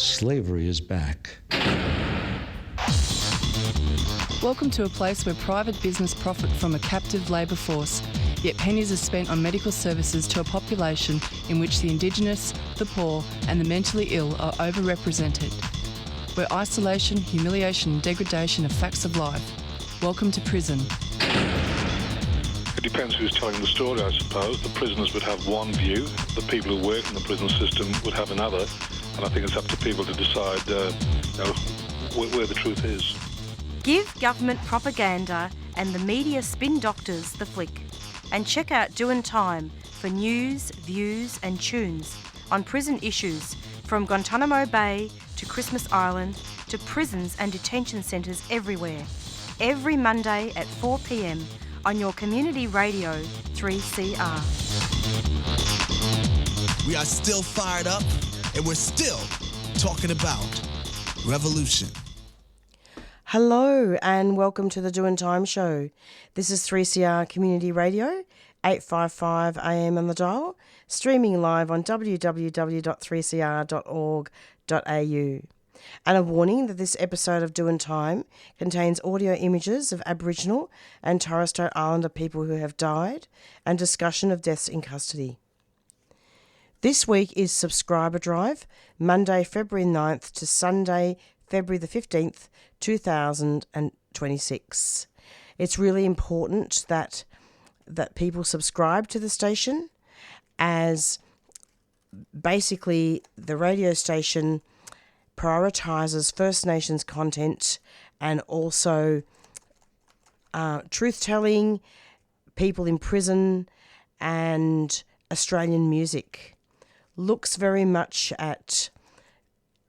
Slavery is back. Welcome to a place where private business profit from a captive labour force, yet pennies are spent on medical services to a population in which the Indigenous, the poor and the mentally ill are overrepresented. Where isolation, humiliation and degradation are facts of life. Welcome to prison. It depends who's telling the story, I suppose. The prisoners would have one view, the people who work in the prison system would have another, and I think it's up to people to decide where the truth is. Give government propaganda and the media spin doctors the flick. And check out Doin Time for news, views and tunes on prison issues from Guantanamo Bay to Christmas Island to prisons and detention centres everywhere. Every Monday at 4 p.m. on your community radio 3CR. We are still fired up and we're still talking about revolution. Hello and welcome to the Doin Time Show. This is 3CR Community Radio, 855 AM on the dial, streaming live on www.3cr.org.au. And a warning that this episode of Doin Time contains audio images of Aboriginal and Torres Strait Islander people who have died and discussion of deaths in custody. This week is Subscriber Drive, Monday, February 9th to Sunday, February the 15th, 2026. It's really important that people subscribe to the station, as basically the radio station prioritises First Nations content and also truth-telling, people in prison and Australian music. Looks very much at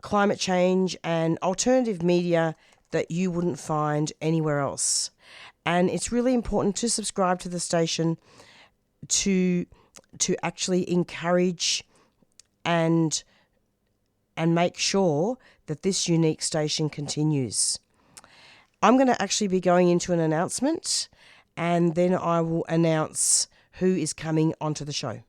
climate change and alternative media that you wouldn't find anywhere else. And it's really important to subscribe to the station to actually encourage and make sure that this unique station continues. I'm going to actually be going into an announcement, and then I will announce who is coming onto the show.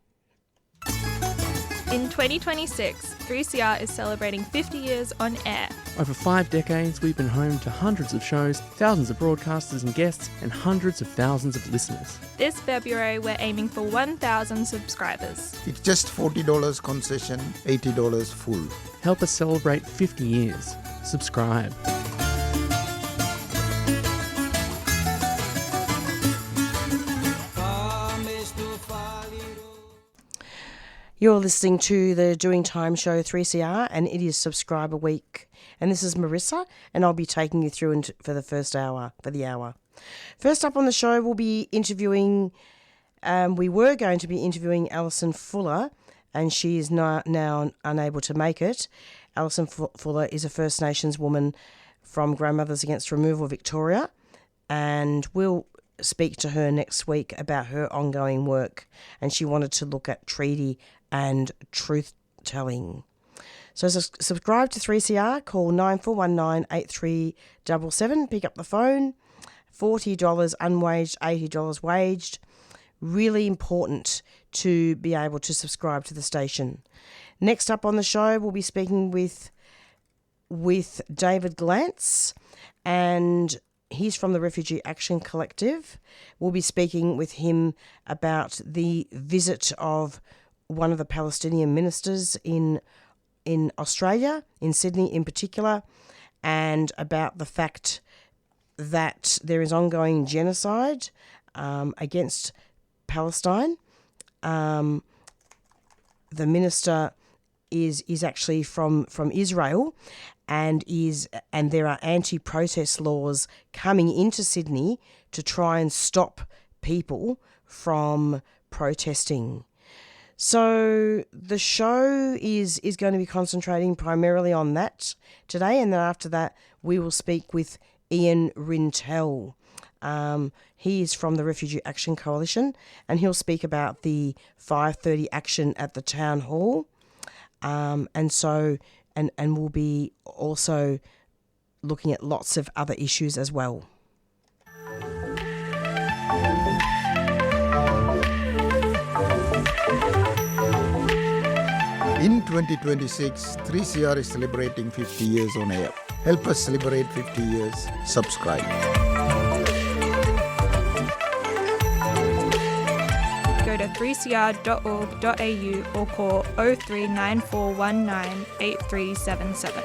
In 2026, 3CR is celebrating 50 years on air. Over 5 decades, we've been home to hundreds of shows, thousands of broadcasters and guests, and hundreds of thousands of listeners. This February, we're aiming for 1,000 subscribers. It's just $40 concession, $80 full. Help us celebrate 50 years. Subscribe. You're listening to the Doin Time Show 3CR, and it is Subscriber Week. And this is Marisa, and I'll be taking you through for the hour. First up on the show, we'll be interviewing, we were going to be interviewing Alison Fuller, and she is now unable to make it. Alison Fuller is a First Nations woman from Grandmothers Against Removal, Victoria, and we'll speak to her next week about her ongoing work, and she wanted to look at treaty and truth-telling. So subscribe to 3CR, call 9419-8377, pick up the phone, $40 unwaged, $80 waged. Really important to be able to subscribe to the station. Next up on the show, we'll be speaking with David Glanz, and he's from the Refugee Action Collective. We'll be speaking with him about the visit of one of the Palestinian ministers in Australia, in Sydney in particular, and about the fact that there is ongoing genocide against Palestine. The minister is actually from Israel, and there are anti-protest laws coming into Sydney to try and stop people from protesting. So the show is going to be concentrating primarily on that today, and then after that we will speak with Ian Rintoul. He is from the Refugee Action Coalition, and he'll speak about the 5:30 action at the Town Hall. And we'll be also looking at lots of other issues as well. In 2026, 3CR is celebrating 50 years on air. Help us celebrate 50 years. Subscribe. Go to 3cr.org.au or call 039419 8377.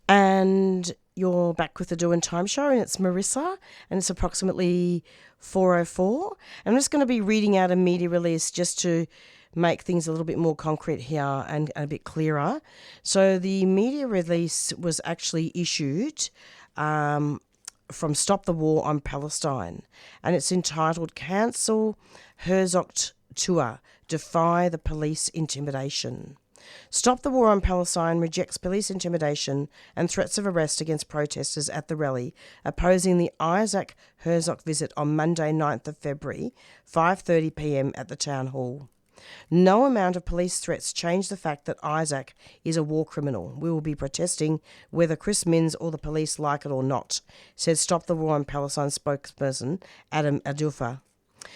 And you're back with the Doin Time Show, and it's Marisa, and it's approximately 4:04. I'm just going to be reading out a media release just to make things a little bit more concrete here and a bit clearer. So the media release was actually issued from Stop the War on Palestine, and it's entitled Cancel Herzog Tour, Defy the Police Intimidation. Stop the War on Palestine rejects police intimidation and threats of arrest against protesters at the rally, opposing the Isaac Herzog visit on Monday 9th of February, 5:30 p.m. at the Town Hall. No amount of police threats change the fact that Isaac is a war criminal. We will be protesting whether Chris Minns or the police like it or not, said Stop the War on Palestine spokesperson Adam Adufa.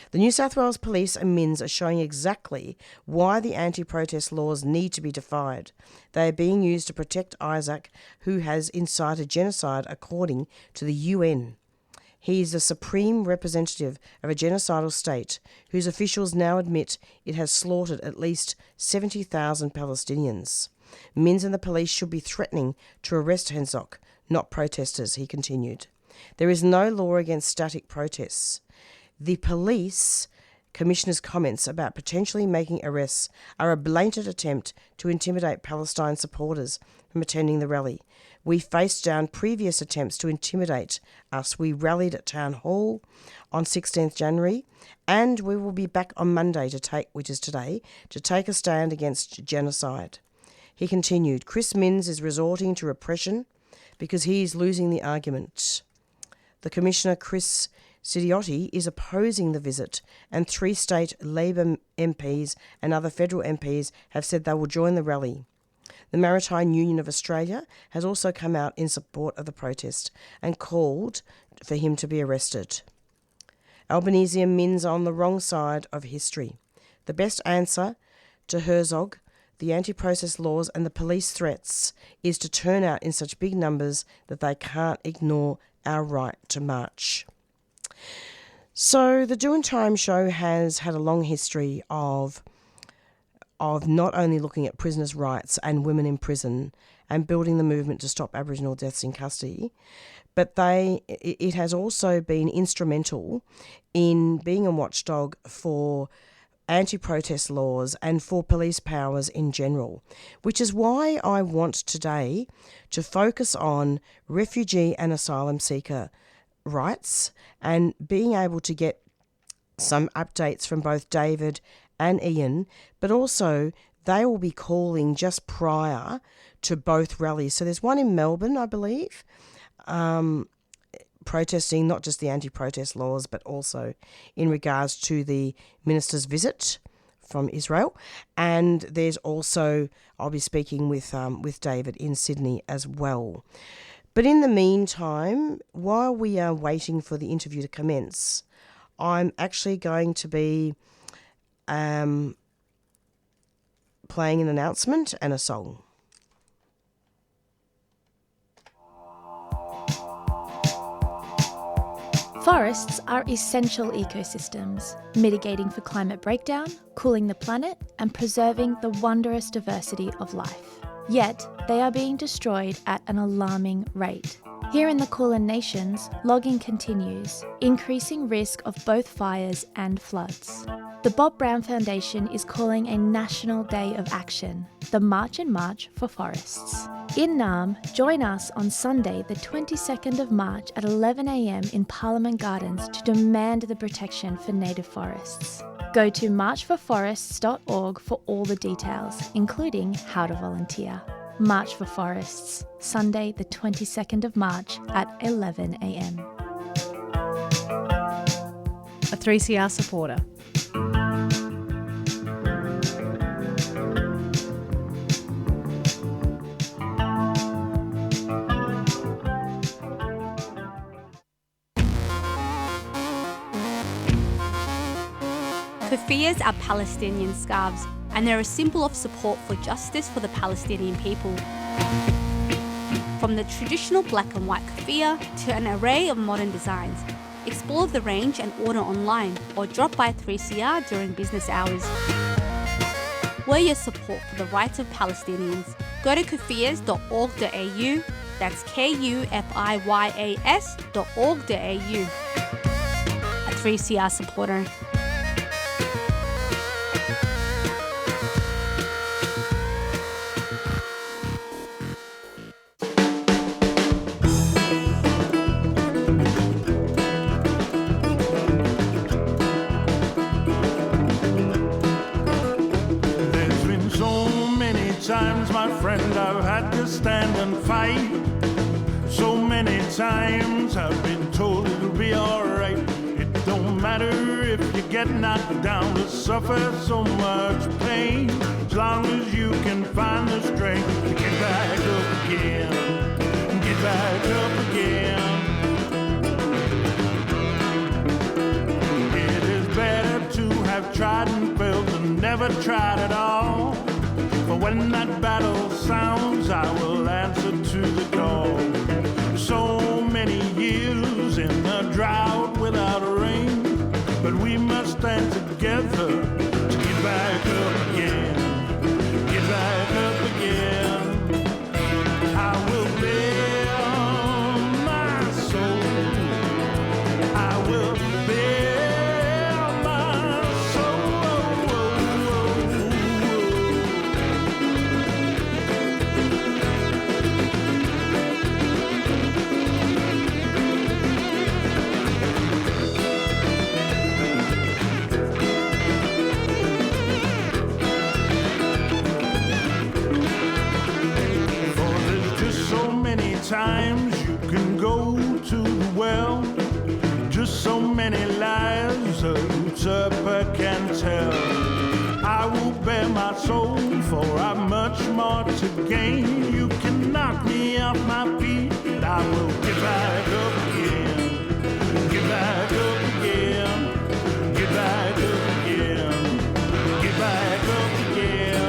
The New South Wales Police and Minns are showing exactly why the anti-protest laws need to be defied. They are being used to protect Isaac, who has incited genocide according to the UN. He is the supreme representative of a genocidal state whose officials now admit it has slaughtered at least 70,000 Palestinians. Minns and the police should be threatening to arrest Herzog, not protesters, he continued. There is no law against static protests. The police commissioner's comments about potentially making arrests are a blatant attempt to intimidate Palestine supporters from attending the rally. We faced down previous attempts to intimidate us. We rallied at Town Hall on 16th January, and we will be back on Monday, which is today, to take a stand against genocide. He continued, Chris Minns is resorting to repression because he is losing the argument. The Commissioner, Chris Sidiotti, is opposing the visit, and 3 state Labor MPs and other federal MPs have said they will join the rally. The Maritime Union of Australia has also come out in support of the protest and called for him to be arrested. Albanese and Minns are on the wrong side of history. The best answer to Herzog, the anti-protest laws and the police threats is to turn out in such big numbers that they can't ignore our right to march. So the Doin Time Show has had a long history of not only looking at prisoners' rights and women in prison and building the movement to stop Aboriginal deaths in custody, but it has also been instrumental in being a watchdog for anti-protest laws and for police powers in general, which is why I want today to focus on refugee and asylum seeker rights and being able to get some updates from both David and Ian, but also they will be calling just prior to both rallies. So there's one in Melbourne, I believe, protesting not just the anti-protest laws, but also in regards to the minister's visit from Israel. And there's also, I'll be speaking with David in Sydney as well. But in the meantime, while we are waiting for the interview to commence, I'm actually going to be playing an announcement and a song. Forests are essential ecosystems, mitigating for climate breakdown, cooling the planet, and preserving the wondrous diversity of life. Yet, they are being destroyed at an alarming rate. Here in the Kulin Nations, logging continues, increasing risk of both fires and floods. The Bob Brown Foundation is calling a National Day of Action, the March and March for Forests. In Naarm, join us on Sunday the 22nd of March at 11 a.m. in Parliament Gardens to demand the protection for native forests. Go to marchforforests.org for all the details, including how to volunteer. March for Forests, Sunday the 22nd of March at 11 a.m. A 3CR supporter. Keffiyehs are Palestinian scarves, and they're a symbol of support for justice for the Palestinian people. From the traditional black and white keffiyeh to an array of modern designs, explore the range and order online or drop by 3CR during business hours. Wear your support for the rights of Palestinians. Go to keffiyehs.org.au, that's KUFIYAS.org.au. A 3CR supporter. Times, my friend, I've had to stand and fight. So many times I've been told it'll be alright. It don't matter if you get knocked down or suffer so much pain, as long as you can find the strength to get back up again. Get back up again. It is better to have tried and failed than never tried at all. For when that battle sounds, I will answer to the call. So many years in the drought without rain, but we must stand together to get back up again. Get back up again. I will bear my soul. I will bear my soul. Times you can go to the well, just so many lies a usurper can tell. I will bear my soul, for I've much more to gain. You can knock me off my feet, but I will get back up again. Get back up again. Get back up again. Get back up again.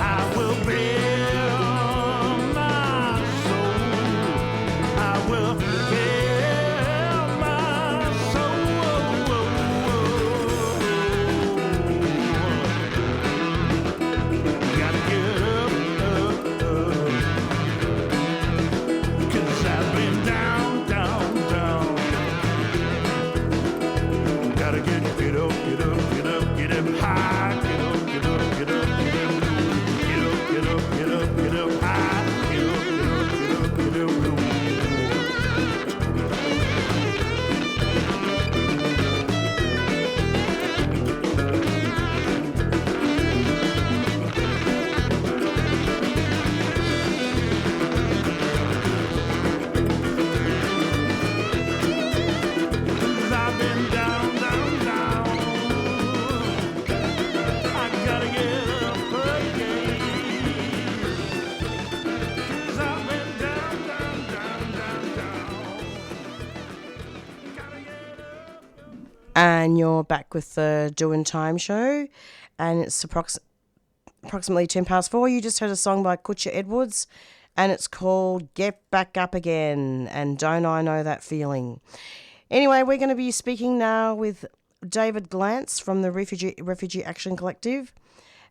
I will bear. And you're back with the Doin Time Show, and it's approximately 4:10. You just heard a song by Kutcha Edwards, and it's called Get Back Up Again, and Don't I Know That Feeling. Anyway, we're going to be speaking now with David Glanz from the Refugee Action Collective,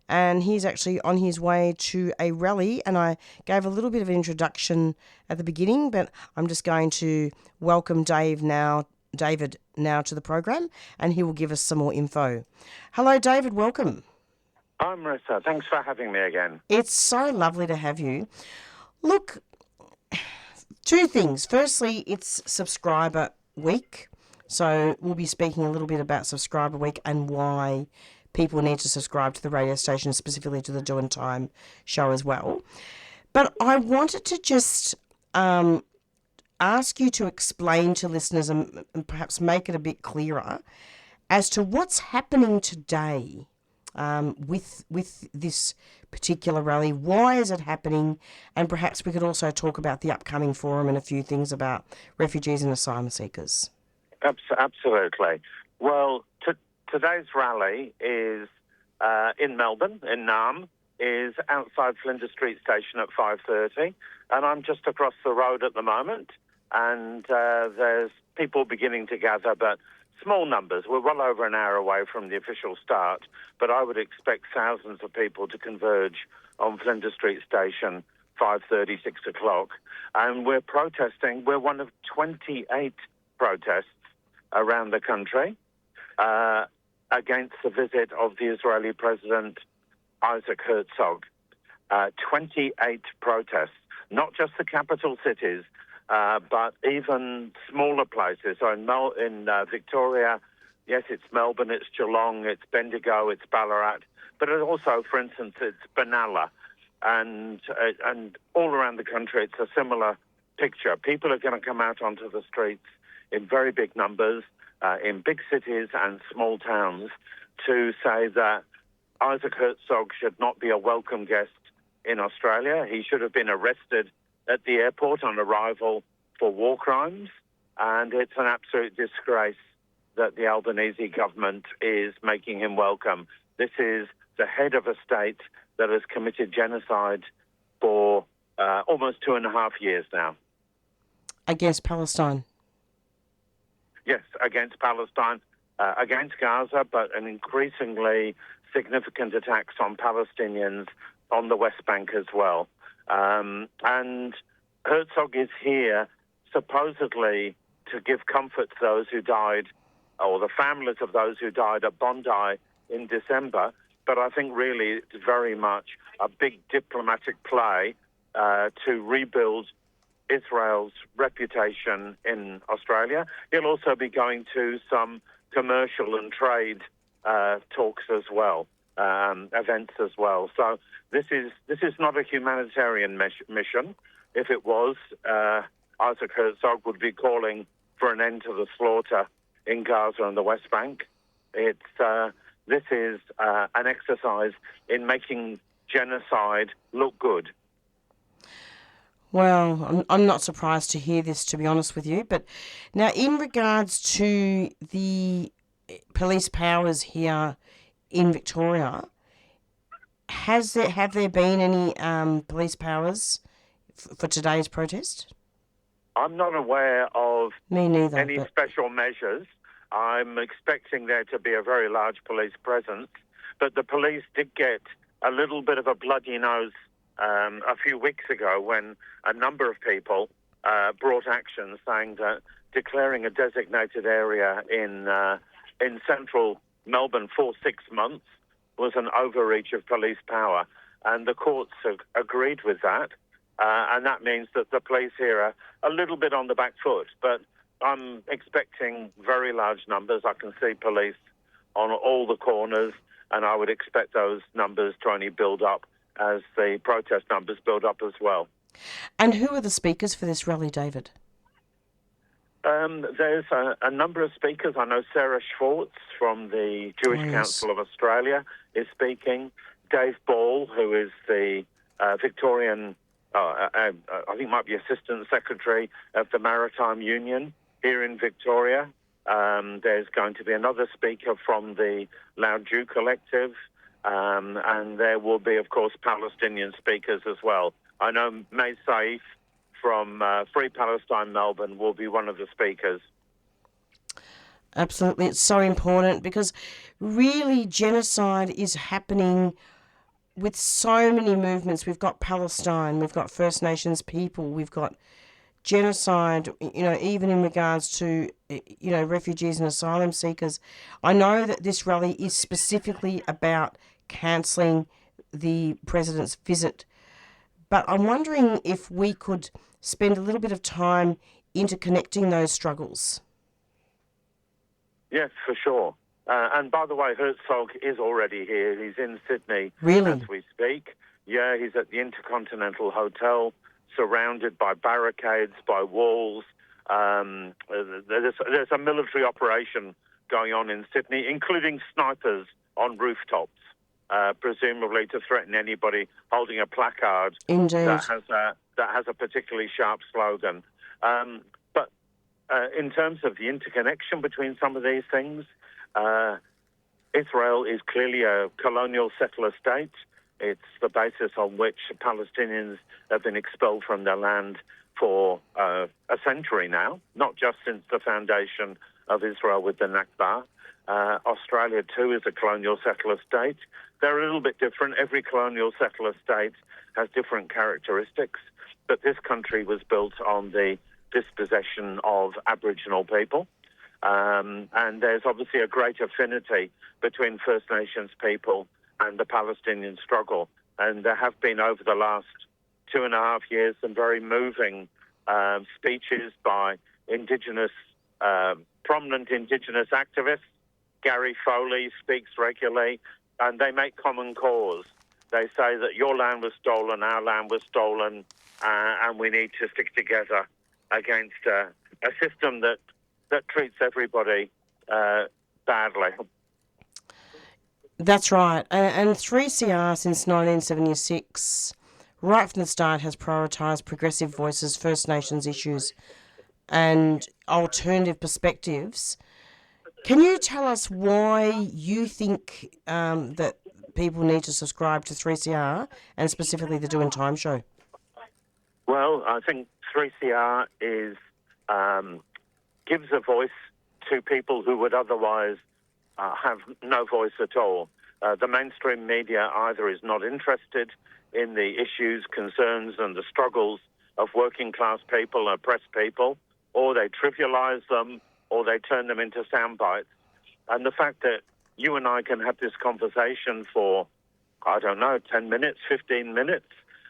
and he's actually on his way to a rally, and I gave a little bit of an introduction at the beginning, but I'm just going to welcome David now to the program, and he will give us some more info. Hello, David. Welcome. Hi, Marisa. Thanks for having me again. It's so lovely to have you. Look, two things. Firstly, it's Subscriber Week, so we'll be speaking a little bit about Subscriber Week and why people need to subscribe to the radio station, specifically to the Doin Time Show as well. But I wanted to just ask you to explain to listeners and perhaps make it a bit clearer as to what's happening today with this particular rally. Why is it happening? And perhaps we could also talk about the upcoming forum and a few things about refugees and asylum seekers. Absolutely. Well, today's rally is in Melbourne, in Naarm, is outside Flinders Street Station at 5:30, and I'm just across the road at the moment, and there's people beginning to gather, but small numbers. We're well over an hour away from the official start, but I would expect thousands of people to converge on Flinders Street Station 5:30, 6 o'clock, and we're protesting. We're one of 28 protests around the country against the visit of the Israeli President Isaac Herzog. 28 protests, not just the capital cities, but even smaller places. So in Victoria, yes, it's Melbourne, it's Geelong, it's Bendigo, it's Ballarat, but it also, for instance, it's Benalla. And all around the country, it's a similar picture. People are going to come out onto the streets in very big numbers, in big cities and small towns, to say that Isaac Herzog should not be a welcome guest in Australia. He should have been arrested at the airport on arrival for war crimes, and it's an absolute disgrace that the Albanese government is making him welcome. This is the head of a state that has committed genocide for almost 2.5 years now. Against Palestine? Yes, against Palestine, against Gaza, but an increasingly significant attacks on Palestinians on the West Bank as well. And Herzog is here supposedly to give comfort to those who died, or the families of those who died at Bondi in December. But I think really it's very much a big diplomatic play to rebuild Israel's reputation in Australia. He'll also be going to some commercial and trade talks as well, events as well. So this is not a humanitarian mission. If it was, Isaac Herzog would be calling for an end to the slaughter in Gaza and the West Bank. This is an exercise in making genocide look good. Well, I'm not surprised to hear this, to be honest with you. But now, in regards to the police powers here in Victoria, have there been any police powers for today's protest? I'm not aware of any but special measures. I'm expecting there to be a very large police presence, but the police did get a little bit of a bloody nose a few weeks ago when a number of people brought action saying that declaring a designated area in central Melbourne for 6 months was an overreach of police power, and the courts have agreed with that, and that means that the police here are a little bit on the back foot, but I'm expecting very large numbers. I can see police on all the corners, and I would expect those numbers to only build up as the protest numbers build up as well. And who are the speakers for this rally, David? There's a number of speakers. I know Sarah Schwartz from the Jewish Council of Australia is speaking. Dave Ball, who is the Victorian, I think might be Assistant Secretary of the Maritime Union here in Victoria. There's going to be another speaker from the Loud Jew Collective, and there will be, of course, Palestinian speakers as well. I know May Saif from Free Palestine Melbourne will be one of the speakers. Absolutely, it's so important because really genocide is happening with so many movements. We've got Palestine, we've got First Nations people, we've got genocide, even in regards to, refugees and asylum seekers. I know that this rally is specifically about cancelling the President's visit, but I'm wondering if we could spend a little bit of time interconnecting those struggles. Yes, for sure. And by the way, Herzog is already here. He's in Sydney Really? as we speak. Yeah, he's at the Intercontinental Hotel, surrounded by barricades, by walls. There's a military operation going on in Sydney, including snipers on rooftops, presumably to threaten anybody holding a placard that has a particularly sharp slogan. But in terms of the interconnection between some of these things, Israel is clearly a colonial settler state. It's the basis on which Palestinians have been expelled from their land for a century now, not just since the foundation of Israel with the Nakba. Australia, too, is a colonial settler state. They're a little bit different. Every colonial settler state has different characteristics, but this country was built on the dispossession of Aboriginal people. And there's obviously a great affinity between First Nations people and the Palestinian struggle. And there have been, over the last 2.5 years, some very moving speeches by prominent Indigenous activists. Gary Foley speaks regularly, and they make common cause. They say that your land was stolen, our land was stolen, and we need to stick together against a system that treats everybody badly. That's right. And 3CR since 1976, right from the start, has prioritised progressive voices, First Nations issues and alternative perspectives. Can you tell us why you think that people need to subscribe to 3CR and specifically the Doin Time Show? Well, I think 3CR gives a voice to people who would otherwise have no voice at all. The mainstream media either is not interested in the issues, concerns and the struggles of working class people, oppressed people, or they trivialise them, or they turn them into sound bites. And the fact that you and I can have this conversation for, 10 minutes, 15 minutes,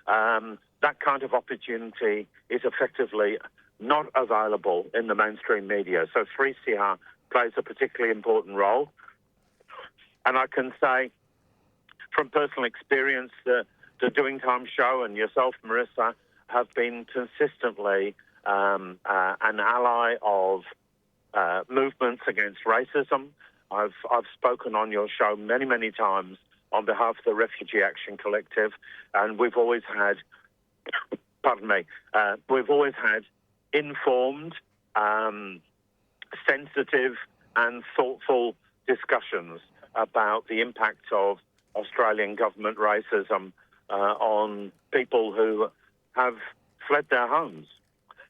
that kind of opportunity is effectively not available in the mainstream media. So 3CR plays a particularly important role. And I can say from personal experience, the Doin Time Show and yourself, Marisa, have been consistently an ally of movements against racism. I've spoken on your show many, many times on behalf of the Refugee Action Collective, and we've always had, we've always had informed, sensitive and thoughtful discussions about the impact of Australian government racism on people who have fled their homes.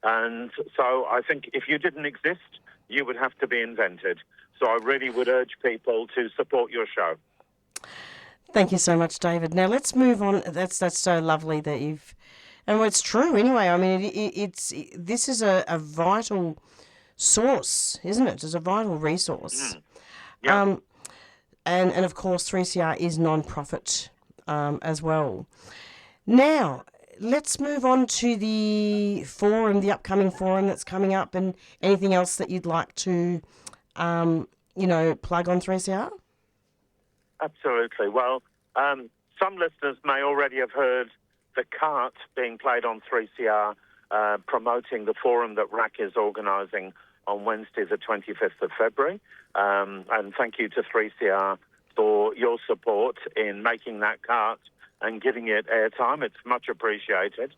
And so I think if you didn't exist, you would have to be invented. So I really would urge people to support your show. Thank you so much, David. Now let's move on. That's so lovely that you've, and it's true anyway. I mean, this is a vital source, isn't it? It's a vital resource. Yeah. And of course 3CR is non-profit as well. Now let's move on to the forum, the upcoming forum that's coming up, and anything else that you'd like to, plug on 3CR? Absolutely. Well, some listeners may already have heard the cart being played on 3CR promoting the forum that RAC is organising on Wednesday, the 25th of February. And thank you to 3CR for your support in making that cart and giving it airtime. It's much appreciated.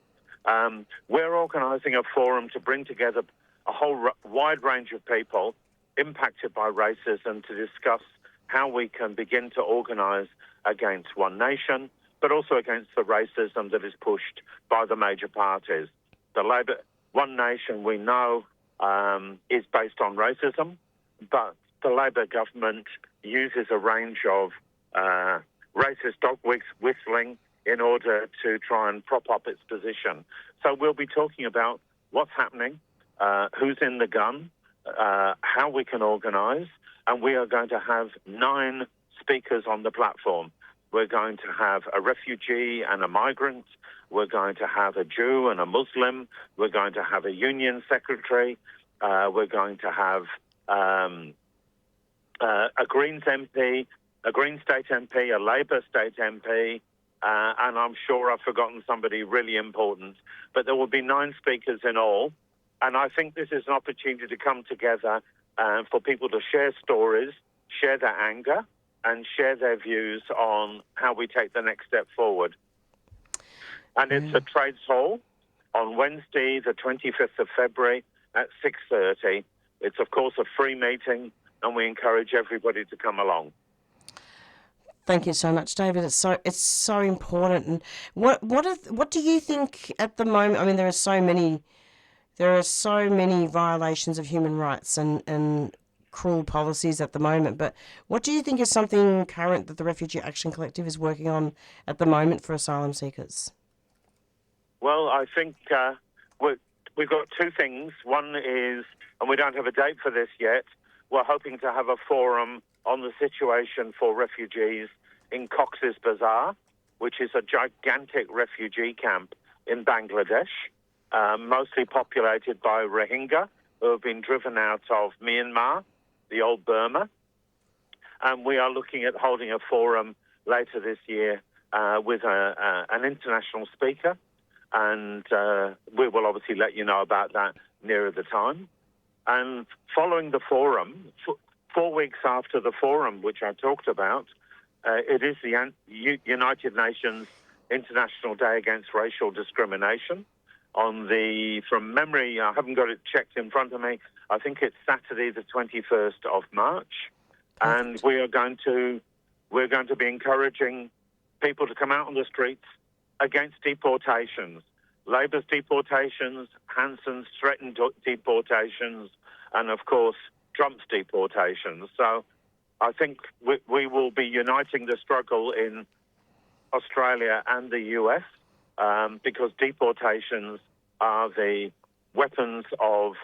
We're organising a forum to bring together a whole wide range of people impacted by racism to discuss how we can begin to organise against One Nation, but also against the racism that is pushed by the major parties. The Labor One Nation, we know, is based on racism, but the Labor government uses a range of racist dog whistling in order to try and prop up its position. So we'll be talking about what's happening, who's in the gun, how we can organise, and we are going to have 9 speakers on the platform. We're going to have a refugee and a migrant. We're going to have a Jew and a Muslim. We're going to have a union secretary. We're going to have a Greens MP, a Green State MP, a Labor State MP, and I'm sure I've forgotten somebody really important. But there will be 9 speakers in all. And I think this is an opportunity to come together for people to share stories, share their anger, and share their views on how we take the next step forward. And it's at Trades Hall on Wednesday, the 25th of February at 6:30. It's, of course, a free meeting, and we encourage everybody to come along. Thank you so much, David. It's so important. And what do you think at the moment? I mean, there are so many violations of human rights and cruel policies at the moment. But what do you think is something current that the Refugee Action Collective is working on at the moment for asylum seekers? Well, I think we've got two things. One is, and we don't have a date for this yet, we're hoping to have a forum on the situation for refugees in Cox's Bazar, which is a gigantic refugee camp in Bangladesh, mostly populated by Rohingya, who have been driven out of Myanmar, the old Burma. And we are looking at holding a forum later this year with an international speaker, and we will obviously let you know about that nearer the time. And following the forum, 4 weeks after the forum, which I talked about, it is the United Nations International Day Against Racial Discrimination. From memory, I haven't got it checked in front of me, I think it's Saturday the 21st of March. And we're going to be encouraging people to come out on the streets against deportations. Labour's deportations, Hanson's threatened deportations, and of course Trump's deportations. So I think we will be uniting the struggle in Australia and the US because deportations are the weapons of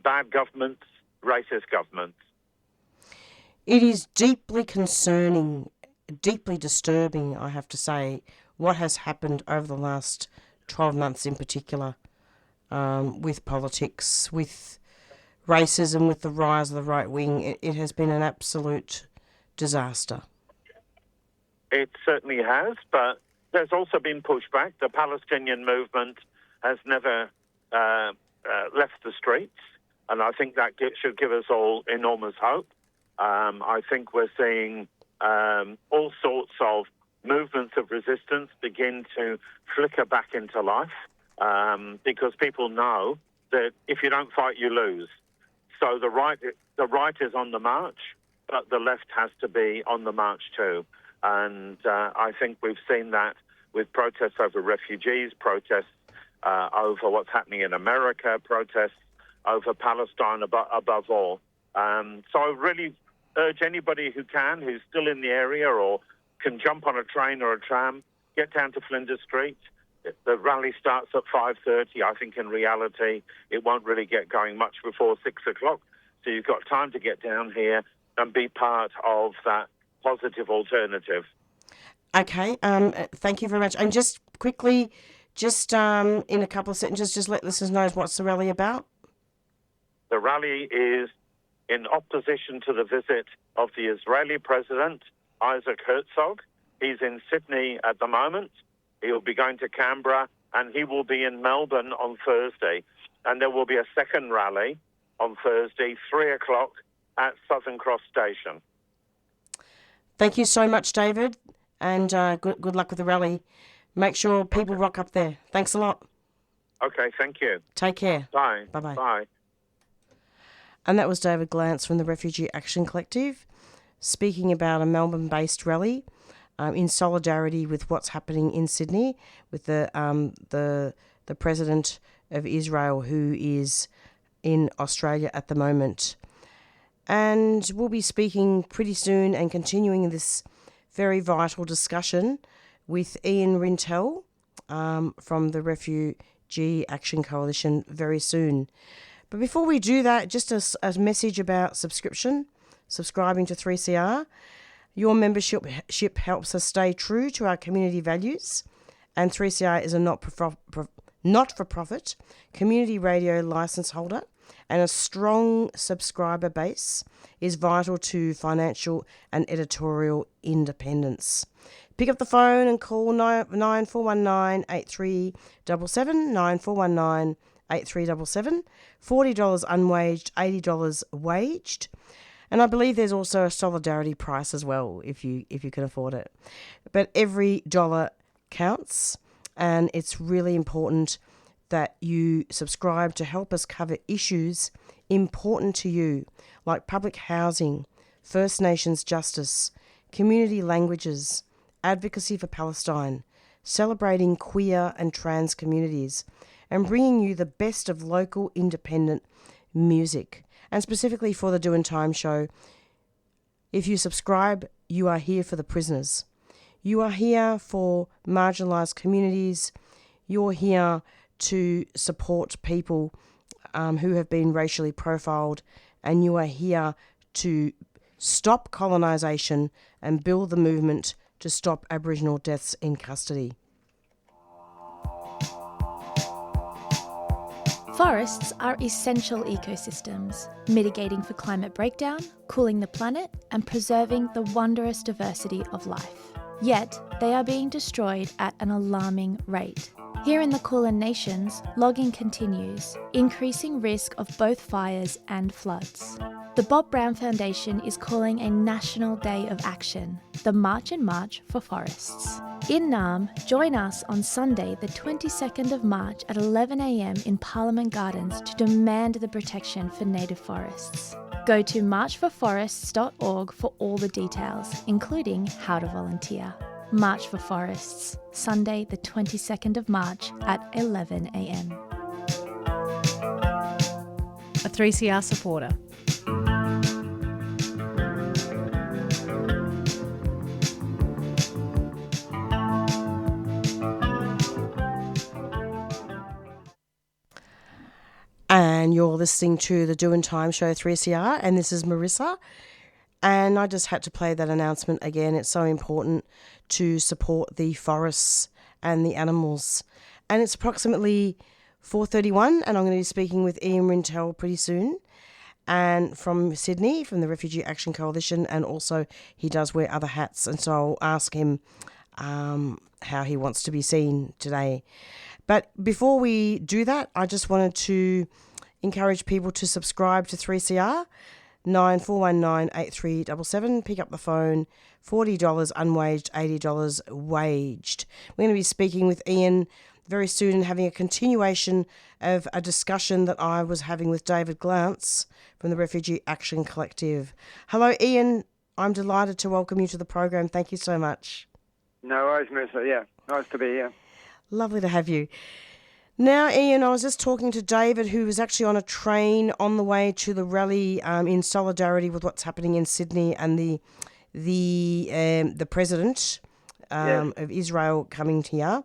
bad governments, racist governments. It is deeply concerning, deeply disturbing, I have to say, what has happened over the last 12 months in particular with politics, with racism, with the rise of the right wing. It has been an absolute disaster. It certainly has, but there's also been pushback. The Palestinian movement has never left the streets, and I think that should give us all enormous hope. I think we're seeing all sorts of movements of resistance begin to flicker back into life because people know that if you don't fight, you lose. So the right is on the march, but the left has to be on the march too. And I think we've seen that with protests over refugees, protests over what's happening in America, protests over Palestine above all. So I really urge anybody who can, who's still in the area or can jump on a train or a tram, get down to Flinders Street. The rally starts at 5:30. I think in reality it won't really get going much before 6 o'clock. So you've got time to get down here and be part of that positive alternative. Okay, thank you very much. And just quickly, in a couple of sentences, just let listeners know what's the rally about. The rally is in opposition to the visit of the Israeli President Isaac Herzog. He's in Sydney at the moment. He'll be going to Canberra, and he will be in Melbourne on Thursday. And there will be a second rally on Thursday, 3 o'clock, at Southern Cross Station. Thank you so much, David, and good luck with the rally. Make sure people rock up there. Thanks a lot. Okay, thank you. Take care. Bye. Bye-bye. Bye. And that was David Glanz from the Refugee Action Collective speaking about a Melbourne-based rally in solidarity with what's happening in Sydney with the President of Israel, who is in Australia at the moment. And we'll be speaking pretty soon and continuing this very vital discussion with Ian Rintoul from the Refugee Action Coalition very soon. But before we do that, just a message about subscribing to 3CR. Your membership helps us stay true to our community values, and 3CR is a not-for-profit community radio licence holder, and a strong subscriber base is vital to financial and editorial independence. Pick up the phone and call 9419 8377, 9419 8377, $40 unwaged, $80 waged. And I believe there's also a solidarity price as well, if you can afford it. But every dollar counts, and it's really important that you subscribe to help us cover issues important to you, like public housing, First Nations justice, community languages, advocacy for Palestine, celebrating queer and trans communities, and bringing you the best of local independent music. And specifically for the Doin Time Show, if you subscribe, you are here for the prisoners. You are here for marginalised communities. You're here to support people who have been racially profiled, and you are here to stop colonisation and build the movement to stop Aboriginal deaths in custody. Forests are essential ecosystems, mitigating for climate breakdown, cooling the planet, and preserving the wondrous diversity of life. Yet, they are being destroyed at an alarming rate. Here in the Kulin Nations, logging continues, increasing risk of both fires and floods. The Bob Brown Foundation is calling a National Day of Action, the March and March for Forests. In Naarm, join us on Sunday the 22nd of March at 11 a.m. in Parliament Gardens to demand the protection for native forests. Go to marchforforests.org for all the details, including how to volunteer. March for Forests, Sunday the 22nd of March at 11 a.m. A 3CR supporter. And you're listening to the Doin Time Show 3CR, and this is Marisa. And I just had to play that announcement again. It's so important to support the forests and the animals. And it's approximately 4:31, and I'm going to be speaking with Ian Rintoul pretty soon, and from Sydney, from the Refugee Action Coalition, and also he does wear other hats, and so I'll ask him how he wants to be seen today. But before we do that, I just wanted to encourage people to subscribe to 3CR, 94198377. Pick up the phone, $40 unwaged, $80 waged. We're going to be speaking with Ian very soon and having a continuation of a discussion that I was having with David Glanz from the Refugee Action Collective. Hello, Ian. I'm delighted to welcome you to the program. Thank you so much. No worries, Marisa. Yeah, nice to be here. Lovely to have you. Now, Ian, I was just talking to David, who was actually on a train on the way to the rally in solidarity with what's happening in Sydney and the president of Israel coming here.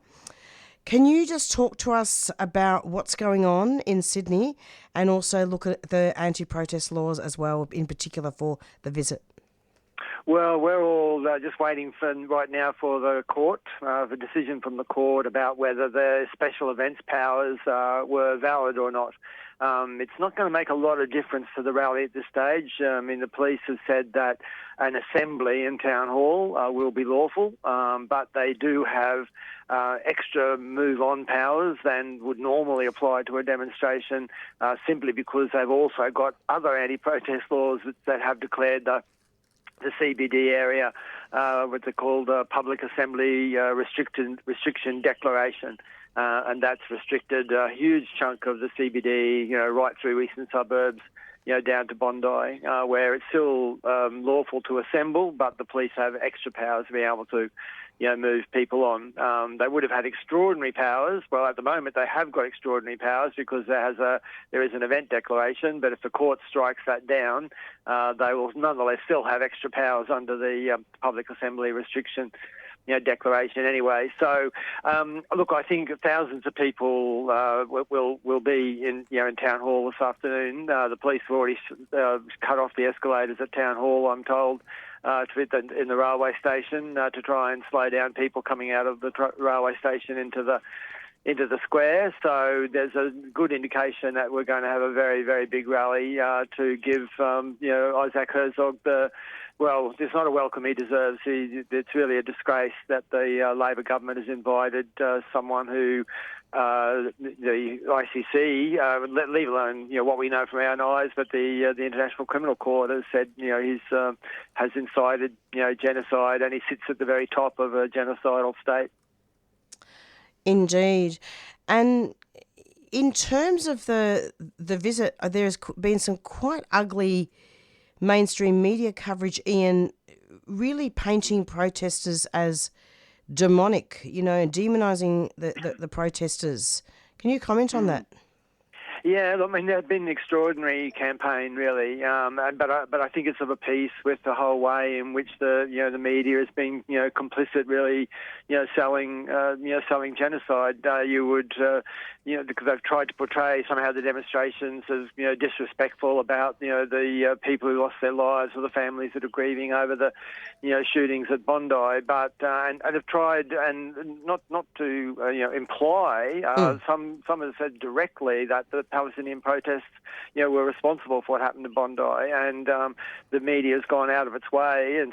Can you just talk to us about what's going on in Sydney and also look at the anti-protest laws as well, in particular for the visit? Well, we're all just waiting right now for the court, the decision from the court about whether the special events powers were valid or not. It's not going to make a lot of difference to the rally at this stage. The police have said that an assembly in Town Hall will be lawful, but they do have extra move-on powers than would normally apply to a demonstration, simply because they've also got other anti-protest laws that have declared the CBD area, what they call the Public Assembly Restriction Declaration. And that's restricted a huge chunk of the CBD, right through eastern suburbs, down to Bondi, where it's still lawful to assemble, but the police have extra powers to be able to, move people on. They would have had extraordinary powers. Well, at the moment they have got extraordinary powers because there is an event declaration, but if the court strikes that down, they will nonetheless still have extra powers under the Public Assembly Restriction declaration anyway. So, look, I think thousands of people will be in Town Hall this afternoon. The police have already cut off the escalators at Town Hall, I'm told, in the railway station to try and slow down people coming out of the railway station into the square. So there's a good indication that we're going to have a very, very big rally to give Isaac Herzog it's not a welcome he deserves. It's really a disgrace that the Labor government has invited someone who the ICC, leave alone what we know from our eyes, but the International Criminal Court has said he's has incited genocide, and he sits at the very top of a genocidal state. Indeed. And in terms of the visit, there's been some quite ugly mainstream media coverage, Ian, really painting protesters as demonic, and demonising the protesters. Can you comment on that? Yeah, I mean, they've been an extraordinary campaign, really, but I think it's of a piece with the whole way in which the media has been complicit, really, selling genocide. Because they've tried to portray somehow the demonstrations as disrespectful about the people who lost their lives or the families that are grieving over the shootings at Bondi, but and have tried and not to imply. Some have said directly that the Palestinian protests were responsible for what happened to Bondi, and the media has gone out of its way. And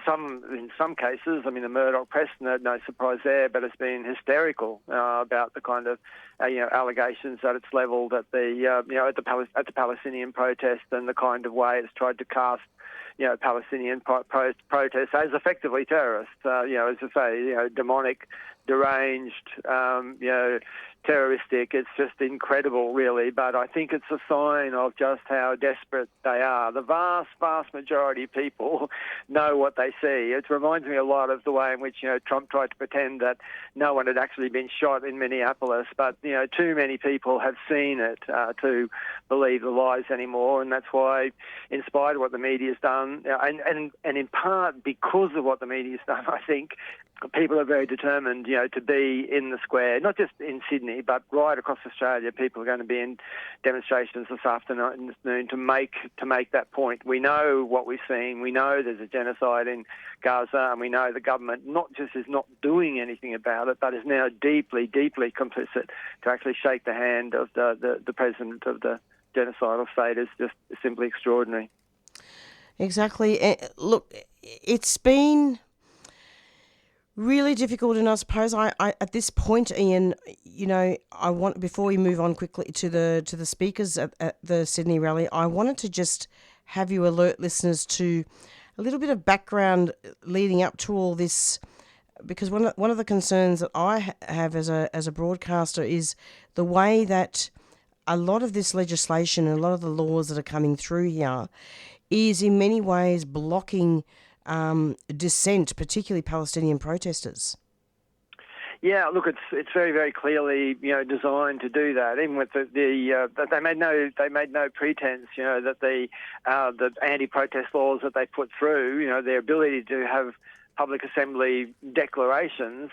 in some cases, I mean, the Murdoch press, no surprise there, but it's been hysterical about the kind of allegations that it's levelled at at the Palestinian protest, and the kind of way it's tried to cast Palestinian protests as effectively terrorists. As I say, demonic, deranged, terroristic. It's just incredible, really. But I think it's a sign of just how desperate they are. The vast, vast majority of people know what they see. It reminds me a lot of the way in which Trump tried to pretend that no one had actually been shot in Minneapolis. But too many people have seen it to believe the lies anymore, and that's why, in spite of what the media's done, and in part because of what the media's done, I think people are very determined, to be in the square, not just in Sydney, but right across Australia. People are going to be in demonstrations this afternoon to make that point. We know what we've seen. We know there's a genocide in Gaza, and we know the government not just is not doing anything about it, but is now deeply, deeply complicit. To actually shake the hand of the president of the genocidal state is just simply extraordinary. Exactly. Look, it's been really difficult, and I suppose I at this point, Ian, I want, before we move on quickly to the speakers at the Sydney rally, I wanted to just have you alert listeners to a little bit of background leading up to all this, because one of the concerns that I have as a broadcaster is the way that a lot of this legislation and a lot of the laws that are coming through here is in many ways blocking dissent, particularly Palestinian protesters. Yeah, look, it's very, very clearly designed to do that. Even with they made no pretense that the anti-protest laws that they put through, their ability to have public assembly declarations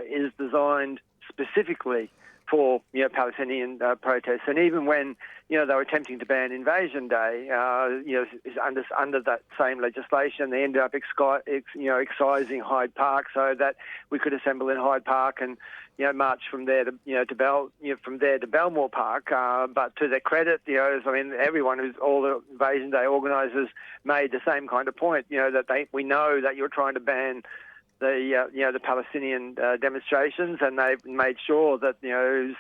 is designed specifically for Palestinian protests. And even when they were attempting to ban Invasion Day, under that same legislation, they ended up excising Hyde Park so that we could assemble in Hyde Park and march from there to Belmore Park. But to their credit, everyone all the Invasion Day organisers made the same kind of point. That we know that you're trying to ban the Palestinian demonstrations, and they made sure that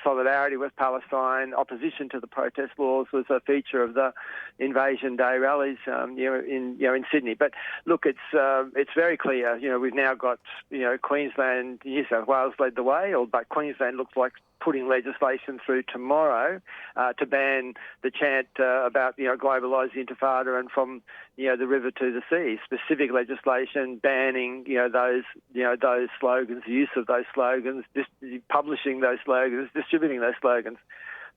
solidarity with Palestine, opposition to the protest laws, was a feature of the Invasion Day rallies in Sydney. But look, it's very clear. We've now got Queensland, New South Wales led the way, but Queensland looks like putting legislation through tomorrow to ban the chant about globalise the Intifada and from the river to the sea. Specific legislation banning those slogans, the use of those slogans, publishing those slogans, distributing those slogans.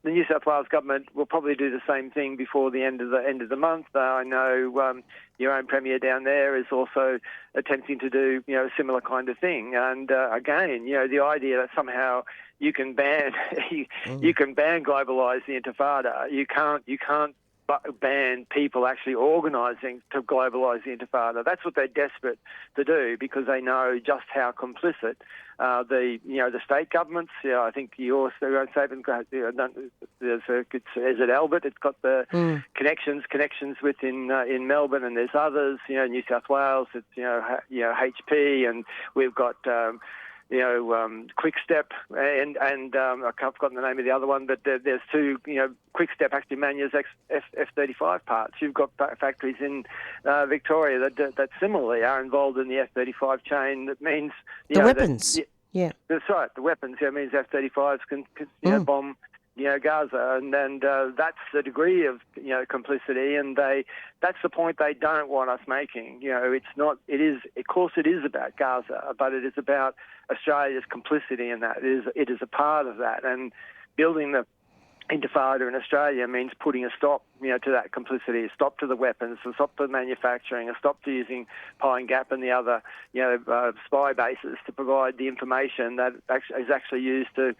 The New South Wales government will probably do the same thing before the end of the month. I know your own premier down there is also attempting to do a similar kind of thing. And again, the idea that somehow you can ban globalise the Intifada. You can't ban people actually organising to globalise the Intifada. That's what they're desperate to do, because they know just how complicit the state governments. I think your statement is at Albert. It's got the connections within in Melbourne, and there's others. New South Wales. It's HP, and we've got. Quick Step and I've forgotten the name of the other one, but there's two. Quick Step actually manufactures F-35 parts. You've got factories in Victoria that similarly are involved in the F-35 chain. That means the weapons. Yeah, that's right. The weapons. Means F-35s can bomb Gaza, and that's the degree of complicity, and that's the point they don't want us making. It's not. It is, of course, it is about Gaza, but it is about Australia's complicity in that. It is a part of that, and building the Intifada in Australia means putting a stop, to that complicity, a stop to the weapons, a stop to the manufacturing, a stop to using Pine Gap and the other, spy bases to provide the information that is actually used to,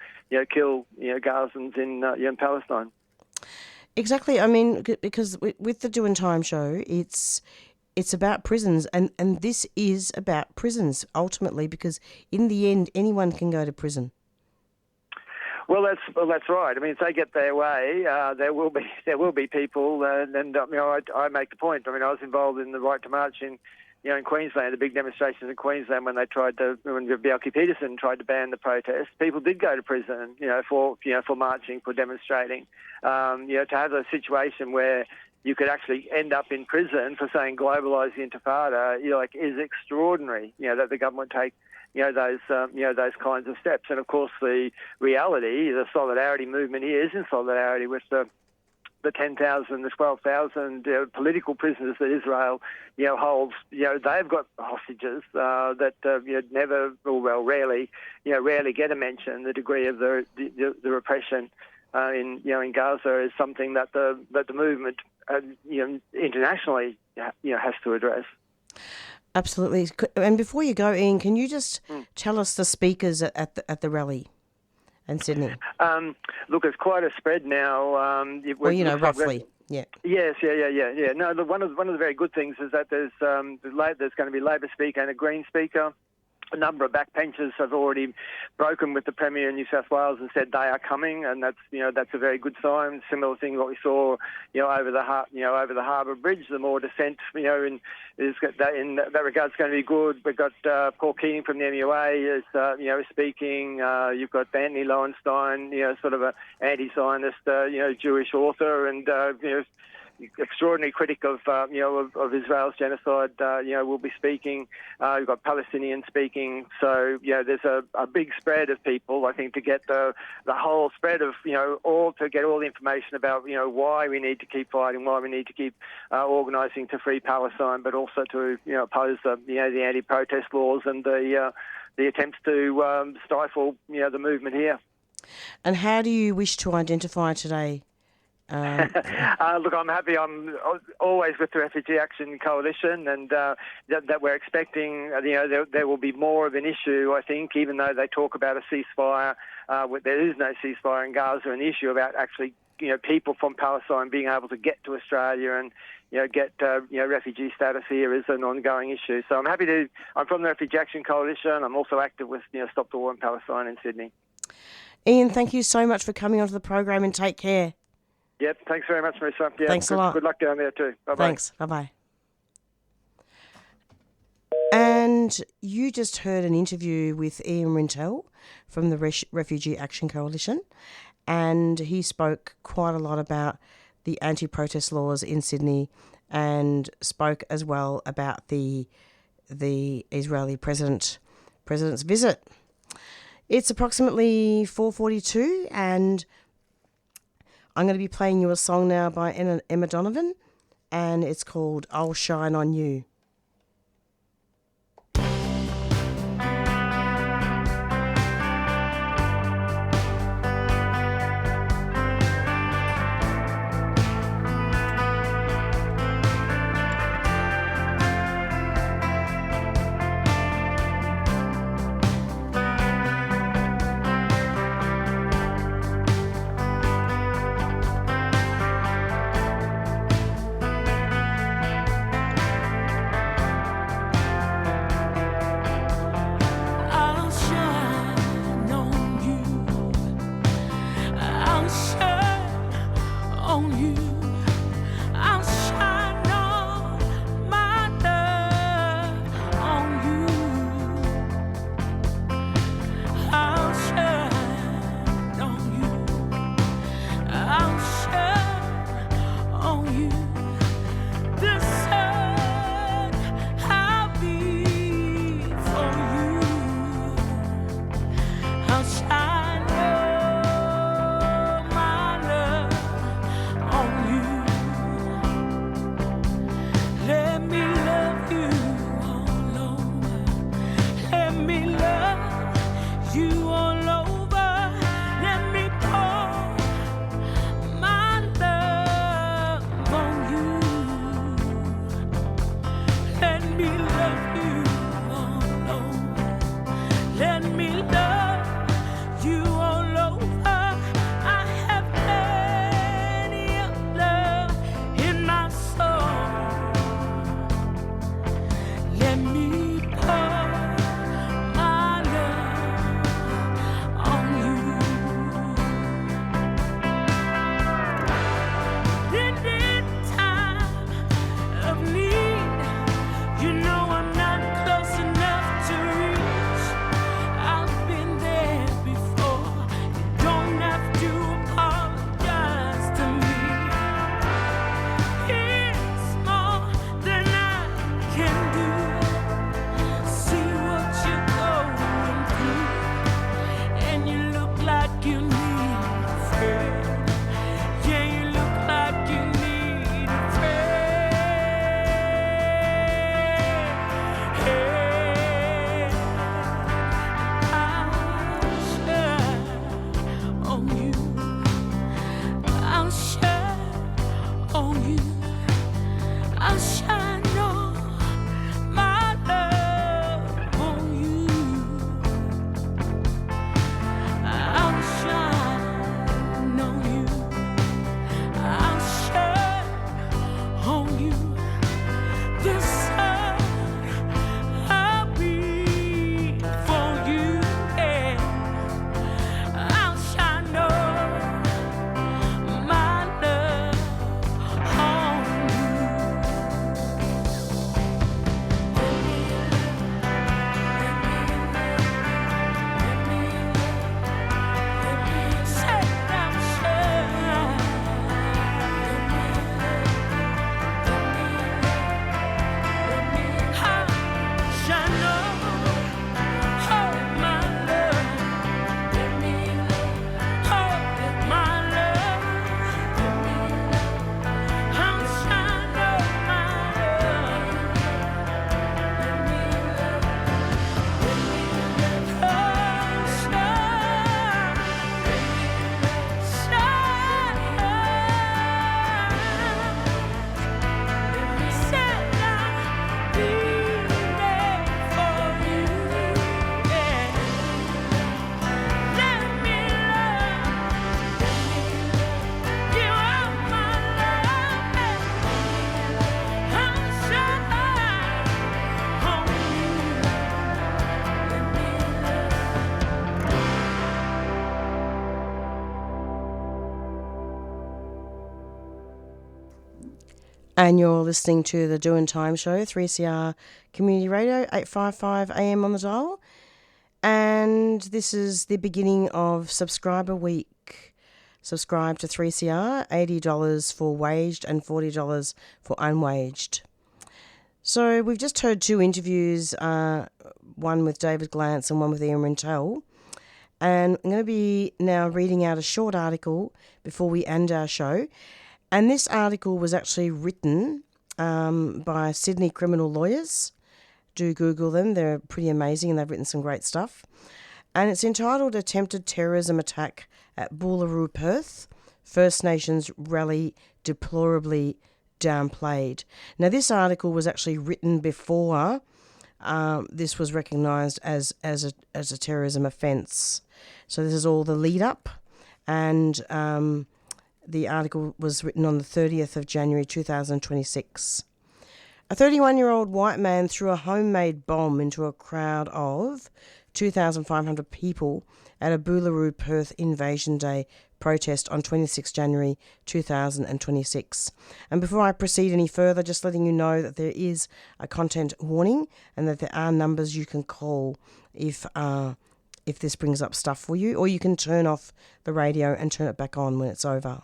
kill, Gazans in Palestine. Exactly. I mean, because with the Doin Time Show, it's about prisons, and this is about prisons ultimately, because in the end, anyone can go to prison. Well, that's right. I mean, if they get their way, there will be people, and I make the point. I mean, I was involved in the Right to March in Queensland, the big demonstrations in Queensland when Bjelke Petersen tried to ban the protests. People did go to prison, for marching, for demonstrating. To have a situation where you could actually end up in prison for saying globalise the Intifada, is extraordinary. That the government take those kinds of steps. And of course, the reality, the solidarity movement here is in solidarity with the 10,000, the 12,000 political prisoners that Israel, holds. They've got hostages that rarely get a mention. The degree of the repression in Gaza is something that the movement internationally has to address. Absolutely. And before you go, Ian, can you just tell us the speakers at the rally in Sydney? Look, it's quite a spread now. Roughly. Yeah. Yes, yeah. No, one of the very good things is that there's going to be a Labor speaker and a Green speaker. A number of backbenchers have already broken with the Premier in New South Wales and said they are coming, and that's a very good sign. Similar thing what we saw over the Harbour Bridge. The more dissent in that regard is going to be good. We've got Paul Keating from the MUA is speaking. You've got Anthony Lowenstein, sort of an anti-Zionist Jewish author, and extraordinary critic of Israel's genocide, will be speaking. You've got Palestinians speaking. So, there's a big spread of people, I think, to get the whole spread of, to get all the information about, why we need to keep fighting, why we need to keep organising to free Palestine, but also to, oppose the anti-protest laws and the attempts to stifle, the movement here. And how do you wish to identify today? Look, I'm happy. I'm always with the Refugee Action Coalition, and that we're expecting. There will be more of an issue. I think, even though they talk about a ceasefire, there is no ceasefire in Gaza. And the issue about actually, people from Palestine being able to get to Australia and get refugee status here is an ongoing issue. So I'm happy to. I'm from the Refugee Action Coalition. I'm also active with Stop the War in Palestine in Sydney. Ian, thank you so much for coming onto the program, and take care. Yep, thanks very much, Marisa. Yeah, thanks a lot. Good luck down there too. Bye-bye. Thanks. Bye-bye. And you just heard an interview with Ian Rintoul from the Refugee Action Coalition, and he spoke quite a lot about the anti-protest laws in Sydney, and spoke as well about the Israeli president's visit. It's approximately 4:42, and I'm going to be playing you a song now by Emma Donovan, and it's called I'll Shine on You. And you're listening to the Doin Time Show, 3CR Community Radio, 855 AM on the dial. And this is the beginning of Subscriber Week. Subscribe to 3CR, $80 for waged and $40 for unwaged. So we've just heard two interviews, one with David Glanz and one with Ian Rintoul. And I'm going to be now reading out a short article before we end our show. And this article was actually written by Sydney criminal lawyers. Do Google them. They're pretty amazing and they've written some great stuff. And it's entitled Attempted Terrorism Attack at Boorloo, Perth. First Nations Rally Deplorably Downplayed. Now, this article was actually written before this was recognised as a terrorism offence. So this is all the lead up. And the article was written on the 30th of January 2026. A 31-year-old white man threw a homemade bomb into a crowd of 2,500 people at a Boorloo Perth Invasion Day protest on 26 January 2026. And before I proceed any further, just letting you know that there is a content warning and that there are numbers you can call if this brings up stuff for you, or you can turn off the radio and turn it back on when it's over.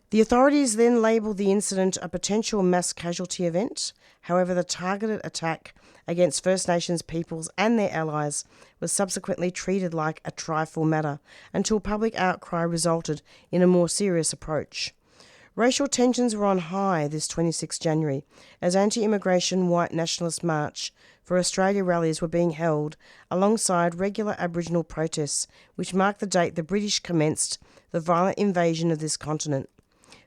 The authorities then labelled the incident a potential mass casualty event. However, the targeted attack against First Nations peoples and their allies was subsequently treated like a trifle matter until public outcry resulted in a more serious approach. Racial tensions were on high this 26 January as anti-immigration white nationalist march for Australia rallies were being held alongside regular Aboriginal protests, which marked the date the British commenced the violent invasion of this continent.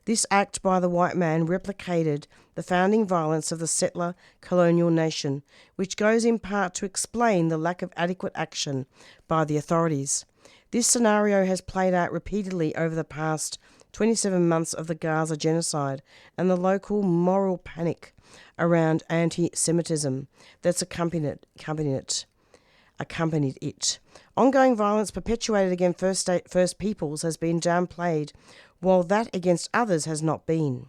This act by the white man replicated the founding violence of the settler colonial nation, which goes in part to explain the lack of adequate action by the authorities. This scenario has played out repeatedly over the past 27 months of the Gaza genocide and the local moral panic around anti-Semitism that's accompanied it. Ongoing violence perpetuated against First Peoples has been downplayed, while that against others has not been.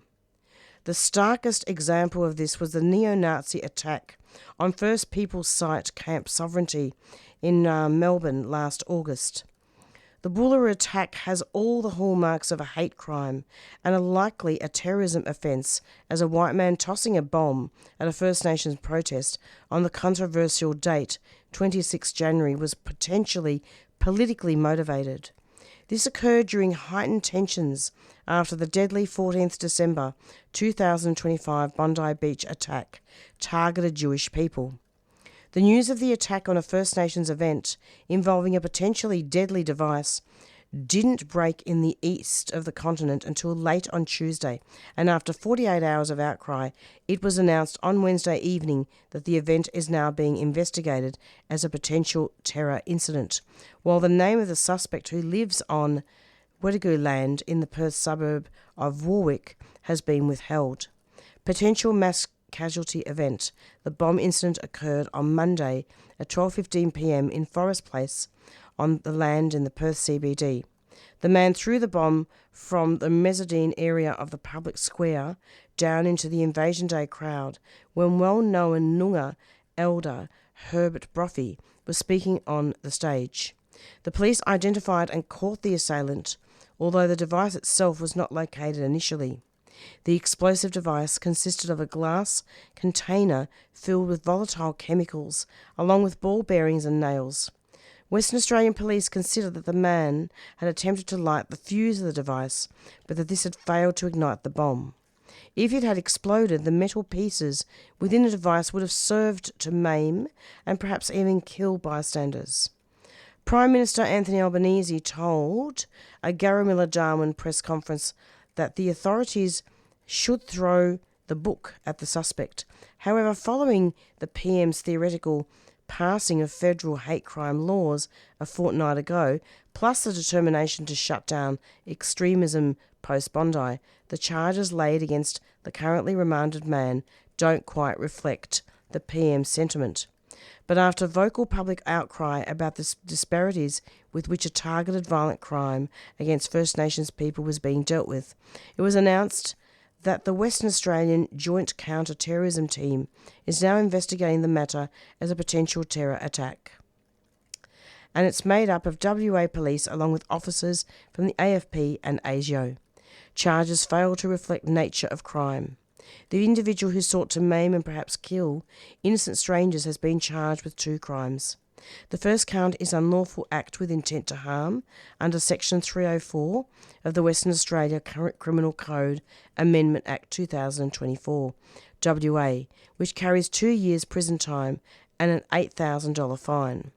The starkest example of this was the neo-Nazi attack on First Peoples site Camp Sovereignty in Melbourne last August. The Boorloo attack has all the hallmarks of a hate crime and likely a terrorism offence, as a white man tossing a bomb at a First Nations protest on the controversial date 26 January was potentially politically motivated. This occurred during heightened tensions after the deadly 14th December 2025 Bondi Beach attack targeted Jewish people. The news of the attack on a First Nations event involving a potentially deadly device didn't break in the east of the continent until late on Tuesday, and after 48 hours of outcry, it was announced on Wednesday evening that the event is now being investigated as a potential terror incident, while the name of the suspect, who lives on Weddigu land in the Perth suburb of Warwick, has been withheld. Potential mass casualty event. The bomb incident occurred on Monday at 12:15 p.m. in Forest Place on the land in the Perth CBD. The man threw the bomb from the mezzanine area of the public square down into the Invasion Day crowd when well-known Noongar elder Herbert Brophy was speaking on the stage. The police identified and caught the assailant, although the device itself was not located initially. The explosive device consisted of a glass container filled with volatile chemicals, along with ball bearings and nails. Western Australian police considered that the man had attempted to light the fuse of the device, but that this had failed to ignite the bomb. If it had exploded, the metal pieces within the device would have served to maim and perhaps even kill bystanders. Prime Minister Anthony Albanese told a Garramilla Darwin press conference that the authorities should throw the book at the suspect. However, following the PM's theoretical passing of federal hate crime laws a fortnight ago, plus the determination to shut down extremism post-Bondi, the charges laid against the currently remanded man don't quite reflect the PM's sentiment. But after vocal public outcry about the disparities with which a targeted violent crime against First Nations people was being dealt with, it was announced that the Western Australian Joint Counter-Terrorism Team is now investigating the matter as a potential terror attack. And it's made up of WA police along with officers from the AFP and ASIO. Charges fail to reflect nature of crime. The individual who sought to maim and perhaps kill innocent strangers has been charged with 2 crimes. The first count is unlawful act with intent to harm under Section 304 of the Western Australia Criminal Code Amendment Act 2024, WA, which carries 2 years prison time and an $8,000 fine.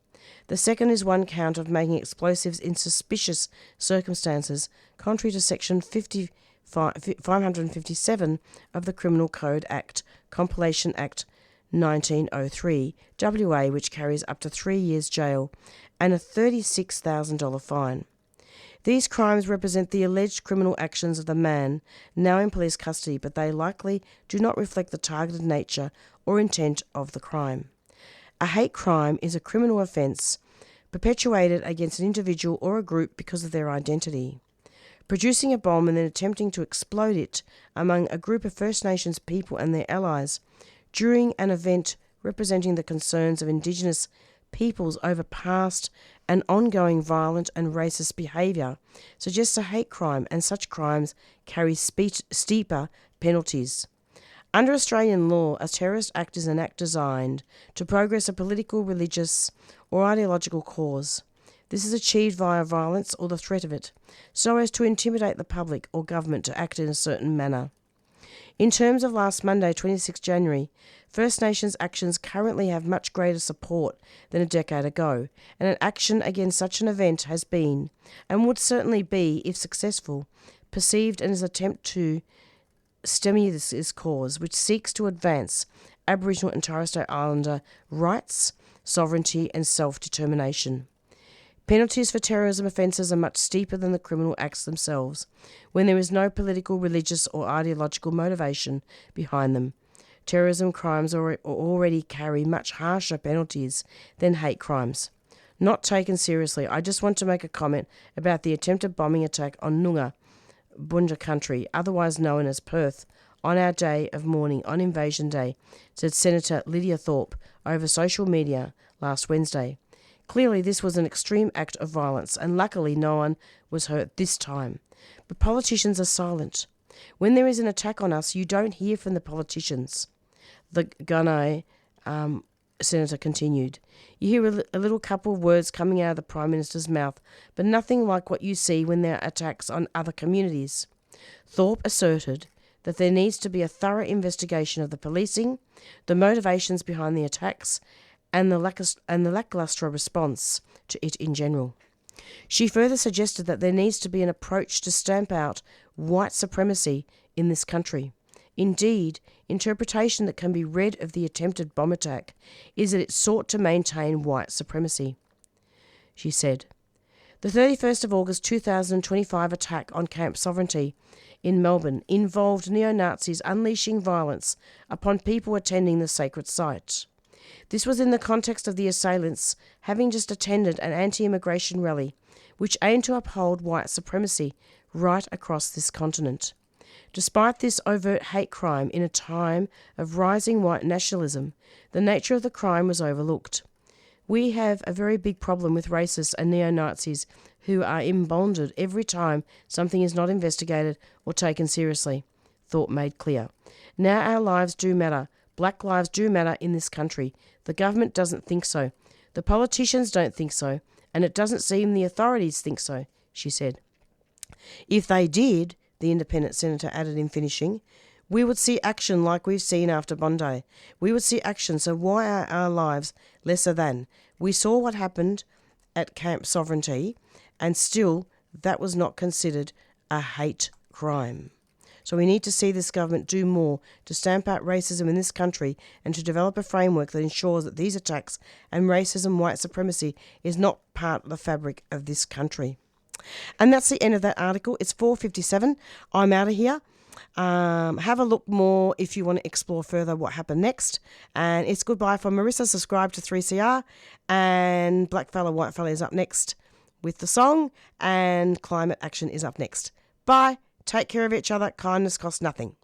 The second is 1 count of making explosives in suspicious circumstances, contrary to Section 557 of the Criminal Code Act, Compilation Act 1903, WA, which carries up to 3 years jail and a $36,000 fine. These crimes represent the alleged criminal actions of the man now in police custody, but they likely do not reflect the targeted nature or intent of the crime. A hate crime is a criminal offence perpetuated against an individual or a group because of their identity. Producing a bomb and then attempting to explode it among a group of First Nations people and their allies during an event representing the concerns of Indigenous peoples over past and ongoing violent and racist behaviour suggests a hate crime, and such crimes carry steeper penalties. Under Australian law, a terrorist act is an act designed to progress a political, religious or ideological cause. This is achieved via violence or the threat of it, so as to intimidate the public or government to act in a certain manner. In terms of last Monday, 26 January, First Nations actions currently have much greater support than a decade ago, and an action against such an event has been, and would certainly be, if successful, perceived as an attempt to stem this cause, which seeks to advance Aboriginal and Torres Strait Islander rights, sovereignty and self-determination. Penalties for terrorism offences are much steeper than the criminal acts themselves, when there is no political, religious or ideological motivation behind them. Terrorism crimes already carry much harsher penalties than hate crimes. Not taken seriously, I just want to make a comment about the attempted bombing attack on Noongar, Bunja country, otherwise known as Perth, on our day of mourning on Invasion Day, said Senator Lydia Thorpe over social media last Wednesday. Clearly, this was an extreme act of violence, and luckily no one was hurt this time. But politicians are silent. When there is an attack on us, you don't hear from the politicians. The Gunai senator continued. You hear a little couple of words coming out of the Prime Minister's mouth, but nothing like what you see when there are attacks on other communities. Thorpe asserted that there needs to be a thorough investigation of the policing, the motivations behind the attacks, and the lacklustre response to it in general. She further suggested that there needs to be an approach to stamp out white supremacy in this country. Indeed, interpretation that can be read of the attempted bomb attack is that it sought to maintain white supremacy. She said, the 31st of August 2025 attack on Camp Sovereignty in Melbourne involved neo-Nazis unleashing violence upon people attending the sacred site. This was in the context of the assailants having just attended an anti-immigration rally which aimed to uphold white supremacy right across this continent. Despite this overt hate crime in a time of rising white nationalism, the nature of the crime was overlooked. We have a very big problem with racists and neo-Nazis who are emboldened every time something is not investigated or taken seriously, Thorpe made clear. Now our lives do matter. Black lives do matter in this country. The government doesn't think so. The politicians don't think so. And it doesn't seem the authorities think so, she said. If they did, the independent senator added in finishing, we would see action like we've seen after Bondi. We would see action, so why are our lives lesser than? We saw what happened at Camp Sovereignty, and still that was not considered a hate crime. So we need to see this government do more to stamp out racism in this country and to develop a framework that ensures that these attacks and racism, white supremacy is not part of the fabric of this country. And that's the end of that article. It's 4:57. I'm out of here. Have a look more if you want to explore further what happened next. And it's goodbye from Marisa. Subscribe to 3CR. And Blackfella, Whitefella is up next with the song. And Climate Action is up next. Bye. Take care of each other. Kindness costs nothing.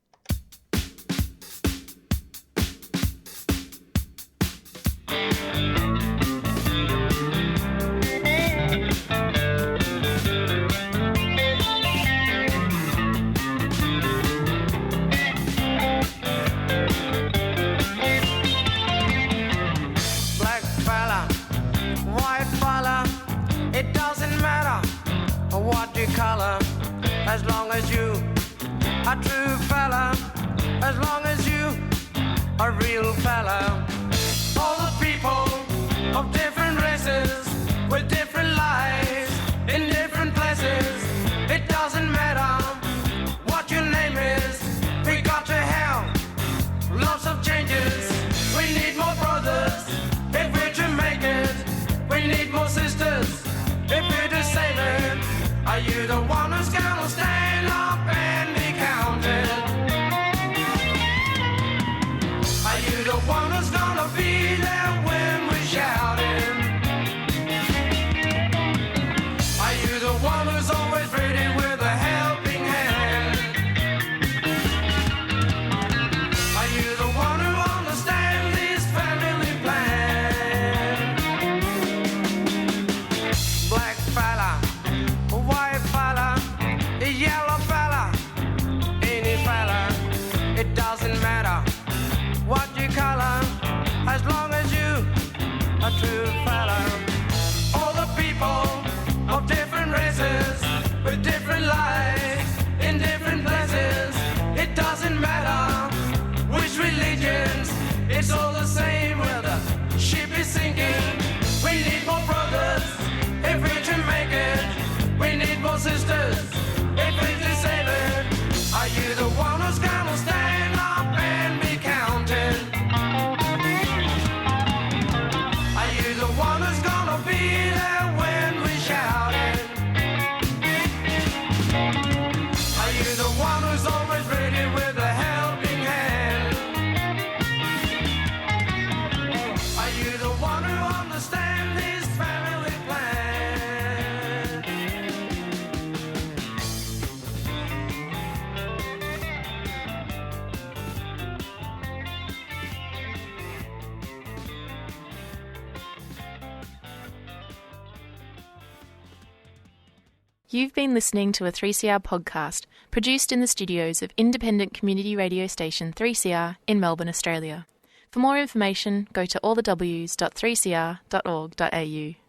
what you colour, as long as you a true fella, as long as you a real fella. All the people of different races with different lives in different places. It doesn't matter what your name is. We got to have lots of changes. We need more brothers if we're to make it. We need more sisters if we're to save it. Are you the one who's gonna stand up and be counted? Are you the one who's gonna be there when we're shouting? Are you the one who's always ready with a helping hand? Are you the one who understands this family plan? Black fella, white fella, yellow fella, any fella, it doesn't matter what you colour, as long as you a true fella. All the people of different races with different lives in different places. It doesn't matter which religions, it's all the same where the ship is sinking. We need more brothers if we're to make it. We need more sisters if we're to save it. Are you the one who's gonna stand up and be counted? Are you the one who's gonna be there when we shout it? Are you the one who's always ready with a helping hand? Are you the one who understands this family plan? You've been listening to a 3CR podcast produced in the studios of independent community radio station 3CR in Melbourne, Australia. For more information, go to allthews.3cr.org.au.